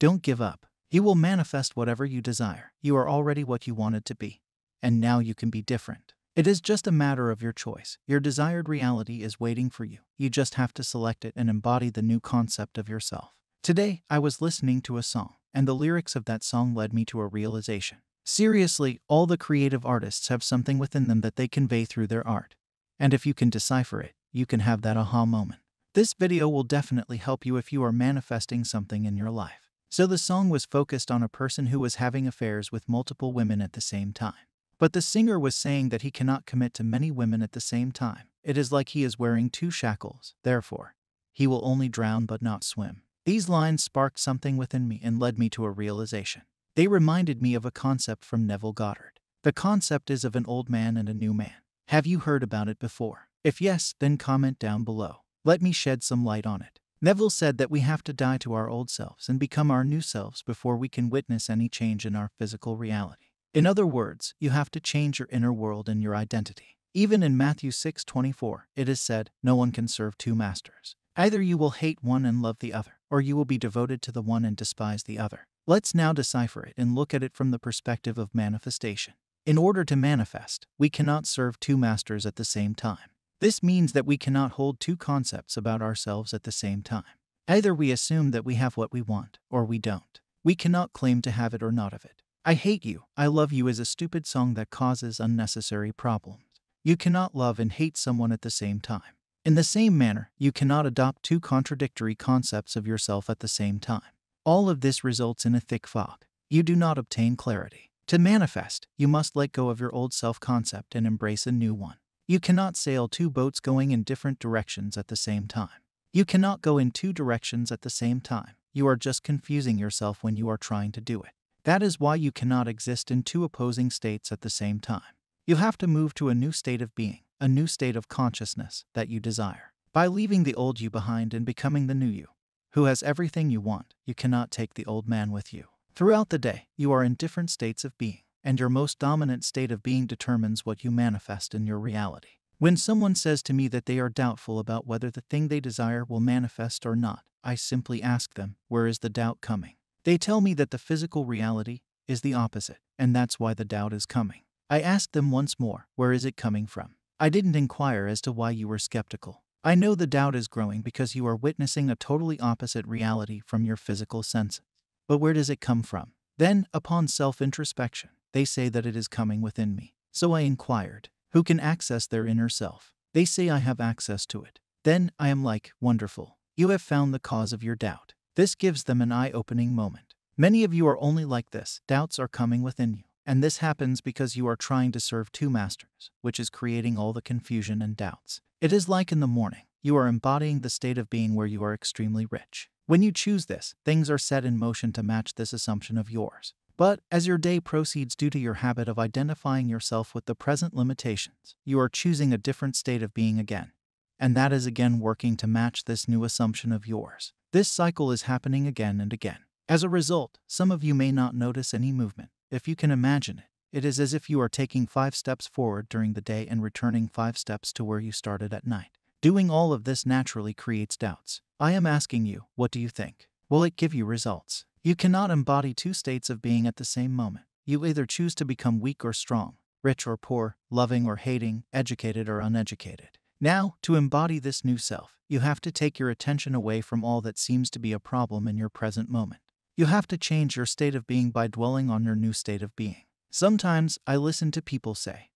Don't give up. You will manifest whatever you desire. You are already what you wanted to be. And now you can be different. It is just a matter of your choice. Your desired reality is waiting for you. You just have to select it and embody the new concept of yourself. Today, I was listening to a song, and the lyrics of that song led me to a realization. Seriously, all the creative artists have something within them that they convey through their art. And if you can decipher it, you can have that aha moment. This video will definitely help you if you are manifesting something in your life. So the song was focused on a person who was having affairs with multiple women at the same time. But the singer was saying that he cannot commit to many women at the same time. It is like he is wearing two shackles. Therefore, he will only drown but not swim. These lines sparked something within me and led me to a realization. They reminded me of a concept from Neville Goddard. The concept is of an old man and a new man. Have you heard about it before? If yes, then comment down below. Let me shed some light on it. Neville said that we have to die to our old selves and become our new selves before we can witness any change in our physical reality. In other words, you have to change your inner world and your identity. Even in Matthew 6:24, it is said, "No one can serve two masters. Either you will hate one and love the other, or you will be devoted to the one and despise the other." Let's now decipher it and look at it from the perspective of manifestation. In order to manifest, we cannot serve two masters at the same time. This means that we cannot hold two concepts about ourselves at the same time. Either we assume that we have what we want, or we don't. We cannot claim to have it or not of it. I hate you, I love you is a stupid song that causes unnecessary problems. You cannot love and hate someone at the same time. In the same manner, you cannot adopt two contradictory concepts of yourself at the same time. All of this results in a thick fog. You do not obtain clarity. To manifest, you must let go of your old self-concept and embrace a new one. You cannot sail two boats going in different directions at the same time. You cannot go in two directions at the same time. You are just confusing yourself when you are trying to do it. That is why you cannot exist in two opposing states at the same time. You have to move to a new state of being, a new state of consciousness that you desire. By leaving the old you behind and becoming the new you, who has everything you want, you cannot take the old man with you. Throughout the day, you are in different states of being, and your most dominant state of being determines what you manifest in your reality. When someone says to me that they are doubtful about whether the thing they desire will manifest or not, I simply ask them, where is the doubt coming? They tell me that the physical reality is the opposite, and that's why the doubt is coming. I ask them once more, where is it coming from? I didn't inquire as to why you were skeptical. I know the doubt is growing because you are witnessing a totally opposite reality from your physical senses. But where does it come from? Then, upon self-introspection, they say that it is coming within me. So I inquired, who can access their inner self? They say I have access to it. Then I am like, wonderful. You have found the cause of your doubt. This gives them an eye-opening moment. Many of you are only like this. Doubts are coming within you. And this happens because you are trying to serve two masters, which is creating all the confusion and doubts. It is like in the morning. You are embodying the state of being where you are extremely rich. When you choose this, things are set in motion to match this assumption of yours. But as your day proceeds due to your habit of identifying yourself with the present limitations, you are choosing a different state of being again. And that is again working to match this new assumption of yours. This cycle is happening again and again. As a result, some of you may not notice any movement. If you can imagine it, it is as if you are taking 5 steps forward during the day and returning 5 steps to where you started at night. Doing all of this naturally creates doubts. I am asking you, what do you think? Will it give you results? You cannot embody two states of being at the same moment. You either choose to become weak or strong, rich or poor, loving or hating, educated or uneducated. Now, to embody this new self, you have to take your attention away from all that seems to be a problem in your present moment. You have to change your state of being by dwelling on your new state of being. Sometimes I listen to people say,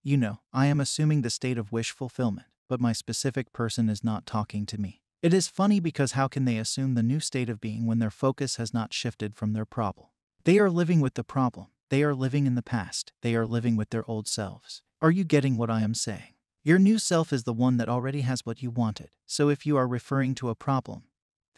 I am assuming the state of wish fulfillment, but my specific person is not talking to me. It is funny because how can they assume the new state of being when their focus has not shifted from their problem? They are living with the problem. They are living in the past. They are living with their old selves. Are you getting what I am saying? Your new self is the one that already has what you wanted. So if you are referring to a problem,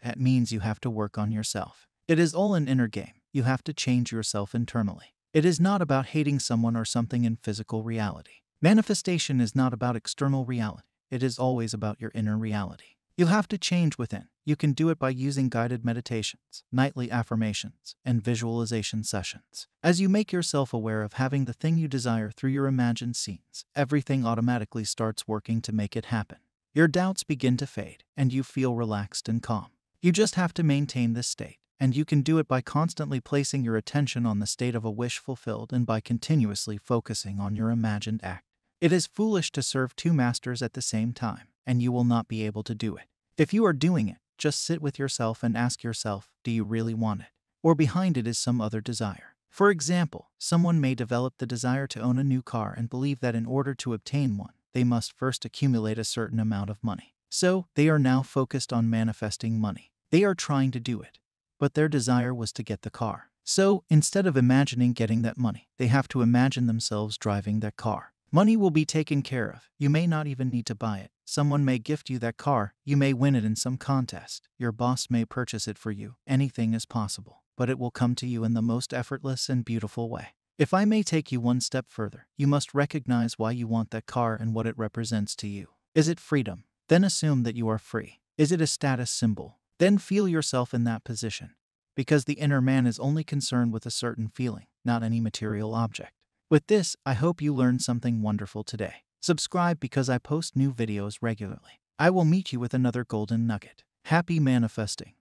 that means you have to work on yourself. It is all an inner game. You have to change yourself internally. It is not about hating someone or something in physical reality. Manifestation is not about external reality. It is always about your inner reality. You have to change within. You can do it by using guided meditations, nightly affirmations, and visualization sessions. As you make yourself aware of having the thing you desire through your imagined scenes, everything automatically starts working to make it happen. Your doubts begin to fade, and you feel relaxed and calm. You just have to maintain this state. and you can do it by constantly placing your attention on the state of a wish fulfilled and by continuously focusing on your imagined act. It is foolish to serve two masters at the same time, and you will not be able to do it. If you are doing it, just sit with yourself and ask yourself, do you really want it? Or behind it is some other desire. For example, someone may develop the desire to own a new car and believe that in order to obtain one, they must first accumulate a certain amount of money. So, they are now focused on manifesting money. They are trying to do it, but their desire was to get the car. So, instead of imagining getting that money, they have to imagine themselves driving that car. Money will be taken care of. You may not even need to buy it. Someone may gift you that car. You may win it in some contest. Your boss may purchase it for you. Anything is possible, but it will come to you in the most effortless and beautiful way. If I may take you one step further, you must recognize why you want that car and what it represents to you. Is it freedom? Then assume that you are free. Is it a status symbol? Then feel yourself in that position. Because the inner man is only concerned with a certain feeling, not any material object. With this, I hope you learned something wonderful today. Subscribe because I post new videos regularly. I will meet you with another golden nugget. Happy manifesting.